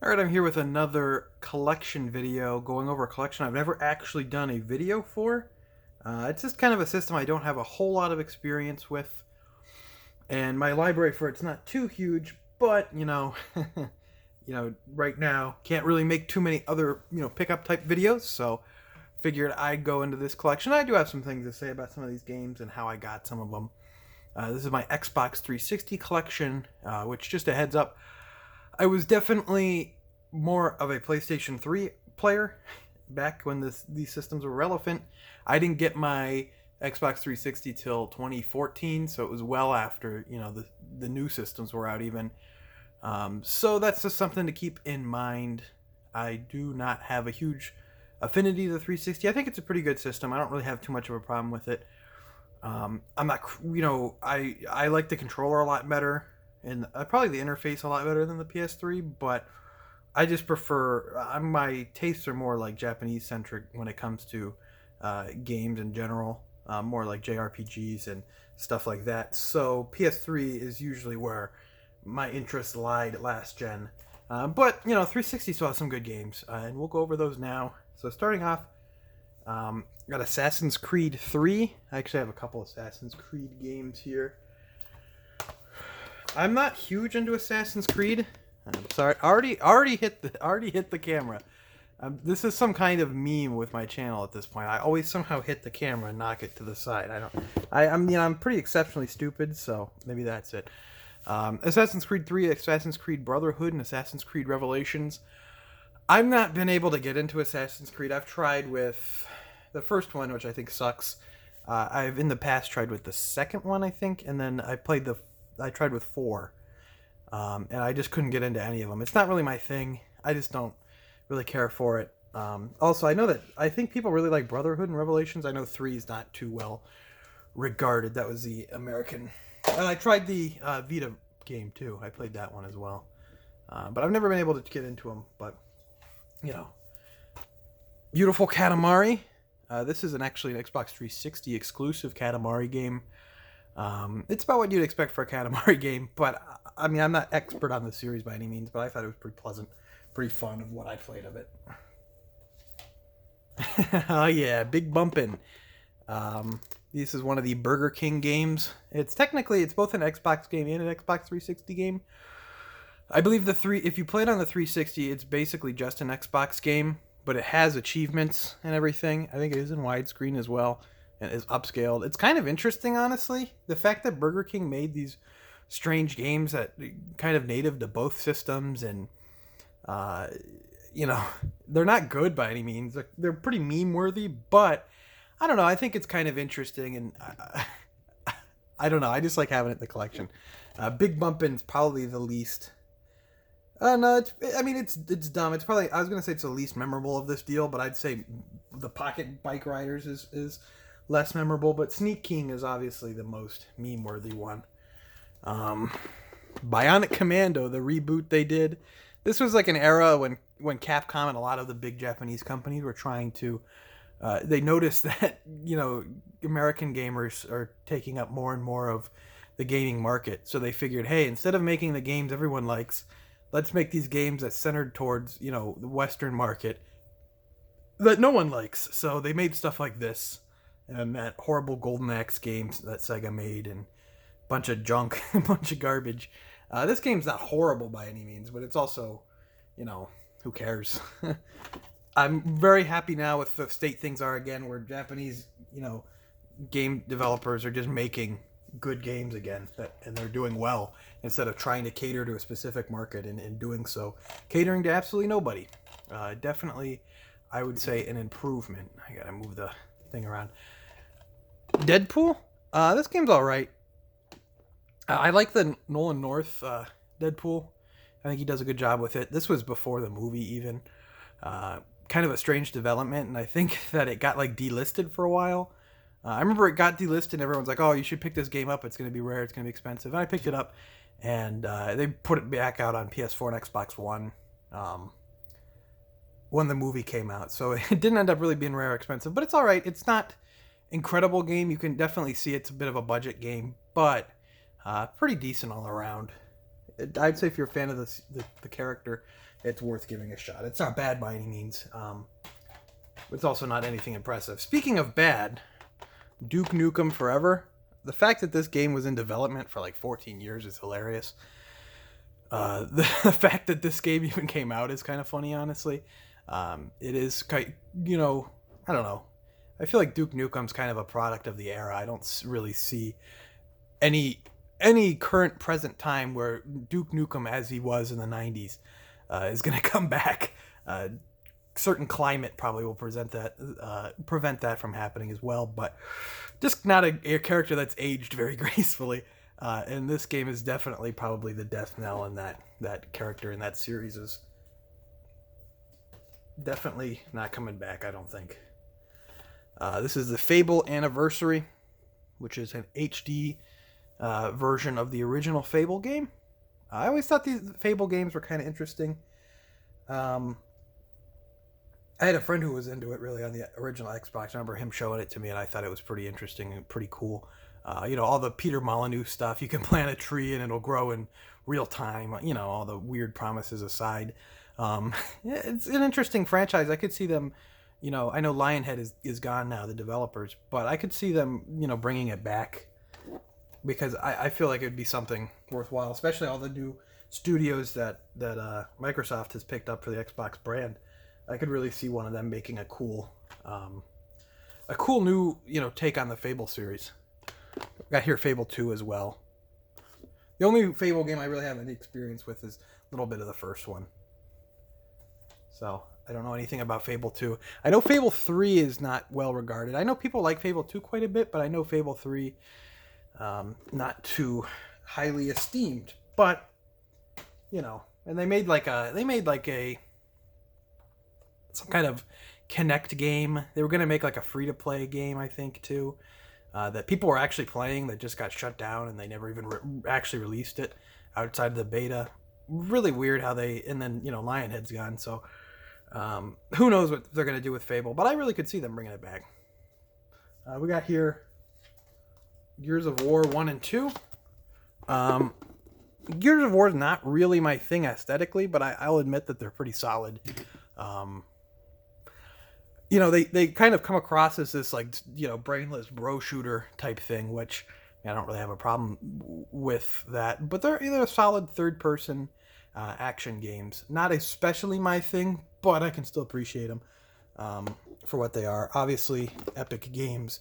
Alright, I'm here with another collection video, going over a collection I've never actually done a video for. It's just kind of a system I don't have a whole lot of experience with, and my library for it's not too huge, but, right now, can't really make too many other, pickup type videos, so figured I'd go into this collection. I do have some things to say about some of these games and how I got some of them. This is my Xbox 360 collection, which, just a heads up, I was definitely more of a PlayStation 3 player back when these systems were relevant. I didn't get my Xbox 360 till 2014, so it was well after the new systems were out even. So that's just something to keep in mind. I do not have a huge affinity to the 360. I think it's a pretty good system. I don't really have too much of a problem with it. I'm not, I like the controller a lot better, and probably the interface a lot better than the PS3, but I just prefer, my tastes are more like Japanese centric when it comes to games in general, more like JRPGs and stuff like that. So PS3 is usually where my interests lied last gen. But 360 still has some good games, and we'll go over those now. So starting off, got Assassin's Creed 3. I actually have a couple Assassin's Creed games here. I'm not huge into Assassin's Creed. I'm sorry, already hit the camera. This is some kind of meme with my channel at this point. I always somehow hit the camera and knock it to the side. I'm pretty exceptionally stupid, so maybe that's it. Assassin's Creed 3, Assassin's Creed Brotherhood, and Assassin's Creed Revelations. I've not been able to get into Assassin's Creed. I've tried with the first one, which I think sucks. I've in the past tried with the second one, I think, and then I tried with 4. And I just couldn't get into any of them. It's not really my thing. I just don't really care for it. Also, I think people really like Brotherhood and Revelations. I know 3 is not too well regarded. That was the American. And I tried the Vita game too. I played that one as well. But I've never been able to get into them. But, beautiful Katamari. This is actually an Xbox 360 exclusive Katamari game. It's about what you'd expect for a Katamari game, but I'm not expert on the series by any means, but I thought it was pretty pleasant, pretty fun of what I played of it. Oh yeah, Big Bumpin'. This is one of the Burger King games. It's both an Xbox game and an Xbox 360 game. I believe if you play it on the 360, it's basically just an Xbox game, but it has achievements and everything. I think it is in widescreen as well, and is upscaled. It's kind of interesting, honestly. The fact that Burger King made these strange games that kind of native to both systems, and they're not good by any means. They're pretty meme worthy, but I don't know. I think it's kind of interesting, and I don't know. I just like having it in the collection. Big Bumpin's probably the least. No, it's dumb. It's probably, I was gonna say it's the least memorable of this deal, but I'd say the Pocket Bike Riders is less memorable. But Sneak King is obviously the most meme worthy one. Bionic Commando, the reboot they did. This was like an era when Capcom and a lot of the big Japanese companies were trying to. They noticed that American gamers are taking up more and more of the gaming market, so they figured, hey, instead of making the games everyone likes, let's make these games that centered towards the Western market that no one likes. So they made stuff like this, and that horrible Golden Axe games that Sega made, and a bunch of junk, a bunch of garbage. This game's not horrible by any means, but it's also, who cares? I'm very happy now with the state things are again, where Japanese, game developers are just making good games again, and they're doing well instead of trying to cater to a specific market and doing so, catering to absolutely nobody. Definitely, I would say an improvement. I gotta move the thing around. Deadpool. This game's all right. I like the Nolan North Deadpool. I think he does a good job with it. This was before the movie even. Kind of a strange development, and I think that it got delisted for a while. I remember it got delisted, and everyone's like, oh, you should pick this game up. It's going to be rare. It's going to be expensive. And I picked it up, and they put it back out on PS4 and Xbox One when the movie came out. So it didn't end up really being rare or expensive, but it's all right. It's not incredible game. You can definitely see it's a bit of a budget game, but pretty decent all around. I'd say if you're a fan of the character, it's worth giving a shot. It's not bad by any means. It's also not anything impressive. Speaking of bad, Duke Nukem Forever. The fact that this game was in development for like 14 years is hilarious. The fact that this game even came out is kind of funny, honestly. It is, I don't know. I feel like Duke Nukem's kind of a product of the era. I don't really see any current present time where Duke Nukem, as he was in the 90s, is going to come back. Certain climate probably will prevent that from happening as well, but just not a character that's aged very gracefully. And this game is definitely probably the death knell, in that character in that series is definitely not coming back, I don't think. This is the Fable Anniversary, which is an HD version of the original Fable game. I always thought these Fable games were kind of interesting. I had a friend who was into it really on the original Xbox. I remember him showing it to me, and I thought it was pretty interesting and pretty cool. All the Peter Molyneux stuff. You can plant a tree and it'll grow in real time. All the weird promises aside. It's an interesting franchise. I could see them, I know Lionhead is gone now, the developers, but I could see them, bringing it back, because I feel like it would be something worthwhile, especially all the new studios that Microsoft has picked up for the Xbox brand. I could really see one of them making a cool new, take on the Fable series. Got here Fable 2 as well. The only Fable game I really have any experience with is a little bit of the first one. So, I don't know anything about Fable 2. I know Fable 3 is not well regarded. I know people like Fable 2 quite a bit, but I know Fable 3 not too highly esteemed. But, and they made some kind of Kinect game. They were going to make like a free-to-play game, I think, too. That people were actually playing that just got shut down, and they never even actually released it outside of the beta. Really weird how and then, Lionhead's gone, so who knows what they're going to do with Fable, but I really could see them bringing it back. We got here Gears of War 1 and 2. Gears of War is not really my thing aesthetically, but I'll admit that they're pretty solid. They kind of come across as this, brainless bro shooter type thing, which I don't really have a problem with that. But they're either solid third-person action games. Not especially my thing, but I can still appreciate them for what they are. Obviously, Epic Games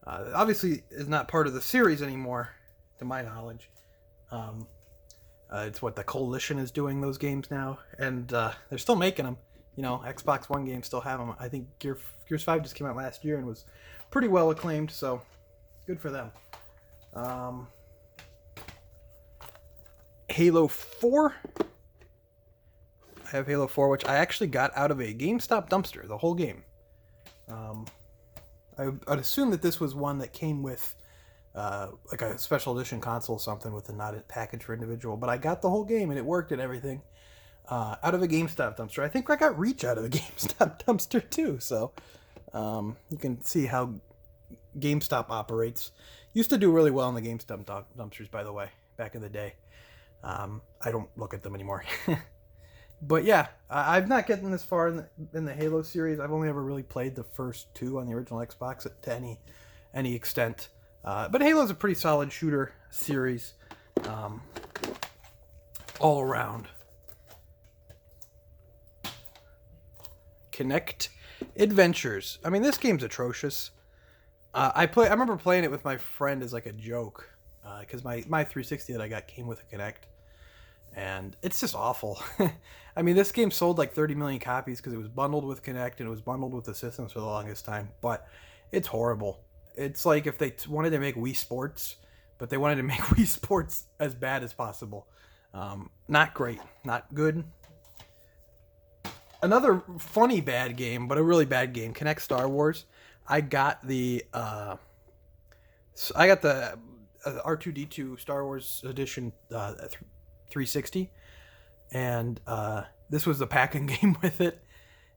obviously is not part of the series anymore, to my knowledge. It's what the Coalition is doing, those games now, and they're still making them. Xbox One games still have them. I think Gears 5 just came out last year and was pretty well acclaimed, so good for them. Halo 4. I have Halo 4, which I actually got out of a GameStop dumpster, the whole game. I'd assume that this was one that came with like a special edition console or something with a not package for individual, but I got the whole game and it worked and everything. Out of a GameStop dumpster. I think I got Reach out of a GameStop dumpster too, so you can see how GameStop operates. Used to do really well in the GameStop dumpsters, by the way, back in the day. I don't look at them anymore. But yeah, I've not gotten this far in the Halo series. I've only ever really played the first two on the original Xbox to any extent. But Halo's a pretty solid shooter series all around. Kinect Adventures. I mean, this game's atrocious. I remember playing it with my friend as like a joke, because my 360 that I got came with a Kinect, and it's just awful. I mean, this game sold like 30 million copies because it was bundled with Kinect and it was bundled with the systems for the longest time, but it's horrible. It's like if they wanted to make Wii Sports, but they wanted to make Wii Sports as bad as possible. Not great, not good. Another funny bad game, but a really bad game, Kinect Star Wars. I got the R2-D2 Star Wars Edition 360, and this was the packing game with it,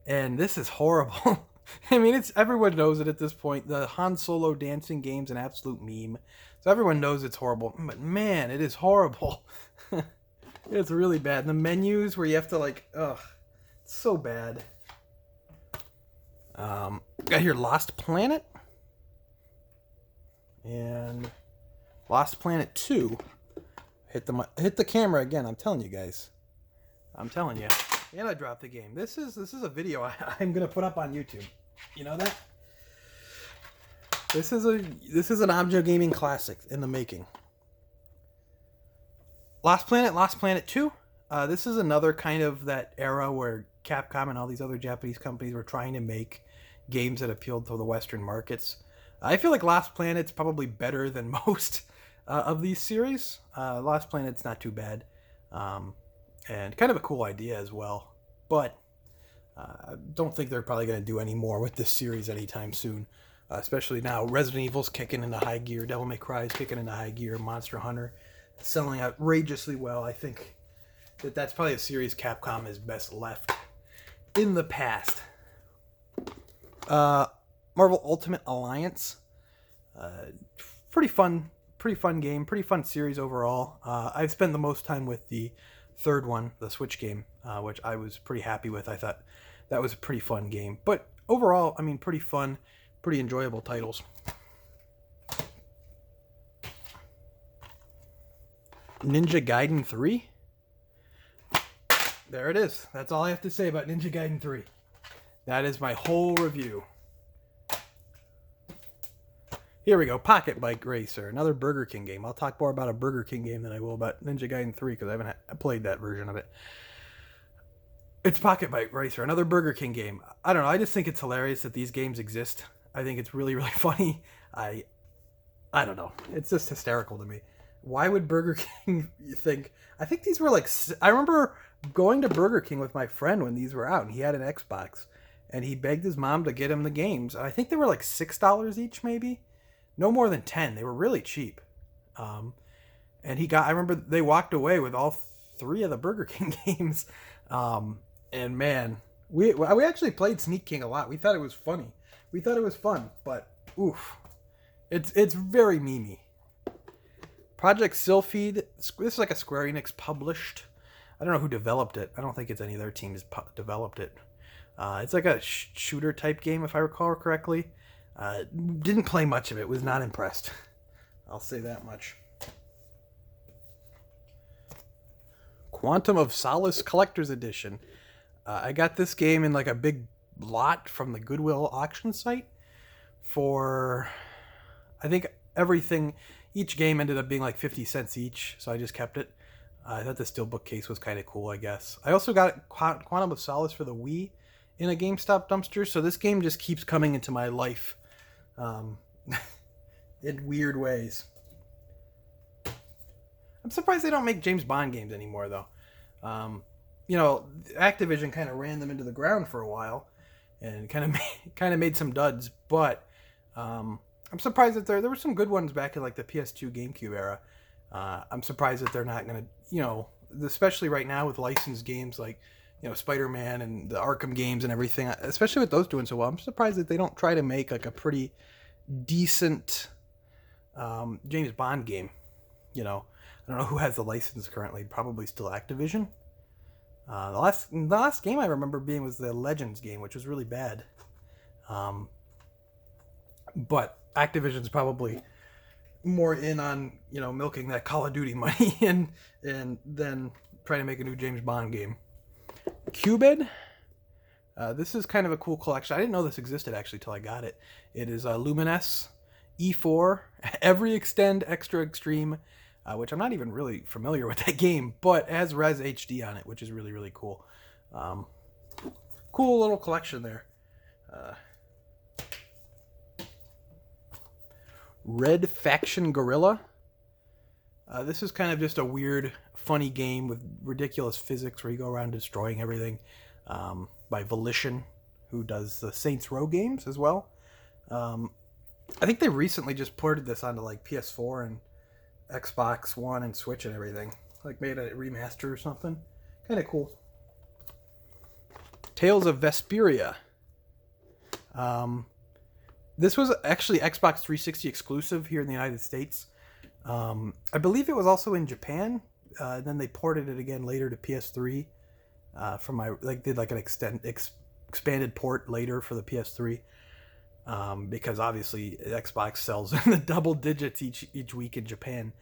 and this is horrible. I mean, everyone knows it at this point. The Han Solo dancing game's an absolute meme, so everyone knows it's horrible. But man, it is horrible. It's really bad. The menus where you have to like, ugh, it's so bad. Got here Lost Planet and Lost Planet 2. Hit the camera again. I'm telling you guys. I'm telling you. And I dropped the game. This is a video I'm gonna put up on YouTube. You know that? This is an Objo Gaming classic in the making. Lost Planet 2. This is another kind of that era where Capcom and all these other Japanese companies were trying to make games that appealed to the Western markets. I feel like Lost Planet's probably better than most of these series. Lost Planet's not too bad. And kind of a cool idea as well. But I don't think they're probably going to do any more with this series anytime soon. Especially now, Resident Evil's kicking into high gear. Devil May Cry's kicking into high gear. Monster Hunter selling outrageously well. I think that's probably a series Capcom is best left in the past. Marvel Ultimate Alliance. Pretty fun game. Pretty fun series overall. I've spent the most time with the third one, the Switch game, which I was pretty happy with. I thought that was a pretty fun game. But overall, I mean, pretty fun, pretty enjoyable titles. Ninja Gaiden 3. There it is. That's all I have to say about Ninja Gaiden 3. That is my whole review. Here we go. Pocket Bike Racer, another Burger King game. I'll talk more about a Burger King game than I will about Ninja Gaiden 3 because I haven't played that version of it. It's Pocket Bike Racer, another Burger King game. I don't know. I just think it's hilarious that these games exist. I think it's really, really funny. I don't know. It's just hysterical to me. Why would Burger King think... I think these were like... I remember going to Burger King with my friend when these were out, and he had an Xbox. And he begged his mom to get him the games. And I think they were like $6 each, maybe. No more than 10. They were really cheap. And he got... I remember they walked away with all 3 of the Burger King games. And man, we actually played Sneak King a lot. We thought it was funny. We thought it was fun, but oof. It's very memey. Project Sylphied. This is like a Square Enix published. I don't know who developed it. I don't think it's any of their teams developed it. It's like a shooter type game, if I recall correctly. Didn't play much of it. Was not impressed. I'll say that much. Quantum of Solace Collector's Edition. I got this game in like a big lot from the Goodwill auction site for, I think everything, each game ended up being like 50 cents each, so I just kept it. I thought the steelbook case was kind of cool, I guess. I also got Quantum of Solace for the Wii in a GameStop dumpster, so this game just keeps coming into my life in weird ways. I'm surprised they don't make James Bond games anymore, though. You know, Activision kind of ran them into the ground for a while and kind of made some duds, but I'm surprised that there were some good ones back in like the PS2 GameCube era. I'm surprised that they're not going to, you know, especially right now with licensed games like, you know, Spider-Man and the Arkham games and everything, especially with those doing so well. I'm surprised that they don't try to make like a pretty decent James Bond game. You know, I don't know who has the license currently. Probably still Activision. The last game I remember being was the Legends game, which was really bad. But Activision's probably more in on, you know, milking that Call of Duty money and then trying to make a new James Bond game. Cubed. This is kind of a cool collection. I didn't know this existed actually till I got it. It is Luminous, E4, Every Extend Extra Extreme, which I'm not even really familiar with that game, but it has Res HD on it, which is really, really cool. Cool little collection there. Red Faction Gorilla. This is kind of just a weird, funny game with ridiculous physics where you go around destroying everything. By Volition, who does the Saints Row games as well. I think they recently just ported this onto like PS4 and Xbox One and Switch and everything. Like made a remaster or something. Kind of cool. Tales of Vesperia. This was actually Xbox 360 exclusive here in the United States. I believe it was also in Japan. then they ported it again later to PS3. From my did like an expanded port later for the PS3. Because obviously Xbox sells in the double digits each week in Japan.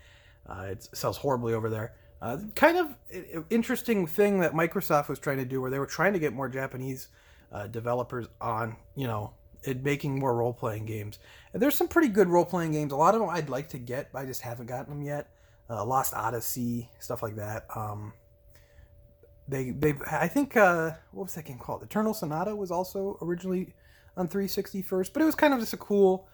It sells horribly over there. Kind of interesting thing that Microsoft was trying to do, where they were trying to get more Japanese developers on, making more role-playing games. And there's some pretty good role-playing games. A lot of them I'd like to get, but I just haven't gotten them yet. Lost Odyssey, stuff like that. I think what was that game called? Eternal Sonata was also originally on 360 first, but it was kind of just a cool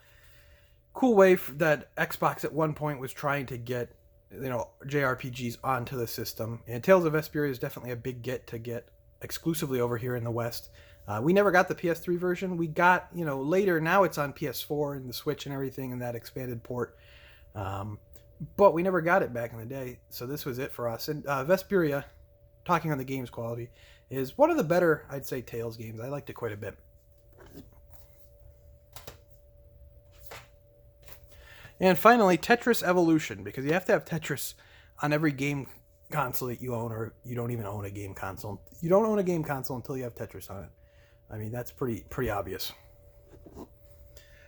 way that Xbox at one point was trying to get JRPGs onto the system. And Tales of Vesperia is definitely a big get exclusively over here in the West. We never got the PS3 version. We got later. Now it's on PS4 and the Switch and everything, and that expanded port. But we never got it back in the day, so this was it for us. And Vesperia, talking on the game's quality, is one of the better, I'd say, Tales games. I liked it quite a bit. And finally, Tetris Evolution, because you have to have Tetris on every game console that you own, or you don't even own a game console. You don't own a game console until you have Tetris on it. I mean, that's pretty obvious.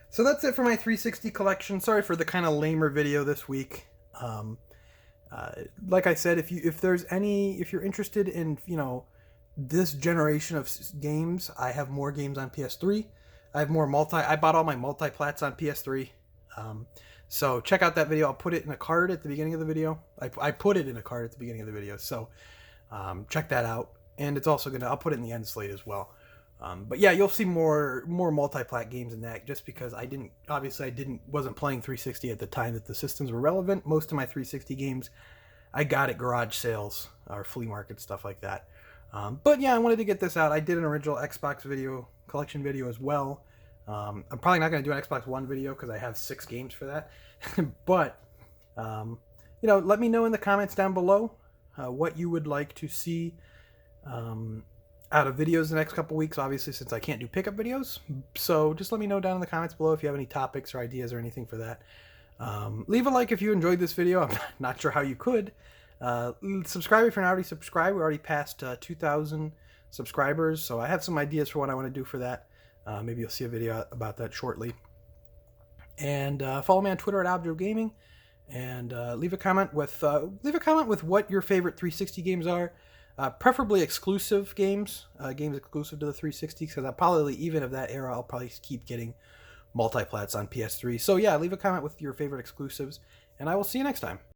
So that's it for my 360 collection. Sorry for the kind of lamer video this week. Like I said, if you're interested in this generation of games, I have more games on PS3. I have more I bought all my multi-plats on PS3. So check out that video. I'll put it in a card at the beginning of the video. I put it in a card at the beginning of the video. So check that out. And it's also I'll put it in the end slate as well. But yeah, you'll see more multi-plat games in that, just because I wasn't playing 360 at the time that the systems were relevant. Most of my 360 games I got at garage sales or flea market, stuff like that. But yeah, I wanted to get this out. I did an original Xbox collection video as well. I'm probably not going to do an Xbox One video because I have 6 games for that. But, let me know in the comments down below what you would like to see out of videos the next couple weeks, obviously, since I can't do pickup videos. So just let me know down in the comments below if you have any topics or ideas or anything for that. Leave a like if you enjoyed this video. I'm not sure how you could. Subscribe if you're not already subscribed. We're already past 2,000 subscribers, so I have some ideas for what I want to do for that. Maybe you'll see a video about that shortly. And follow me on Twitter at AljoGaming, and leave a comment with what your favorite 360 games are. Preferably exclusive games exclusive to the 360, because I'll probably, even of that era, I'll probably keep getting multi-plats on PS3. So yeah, leave a comment with your favorite exclusives, and I will see you next time.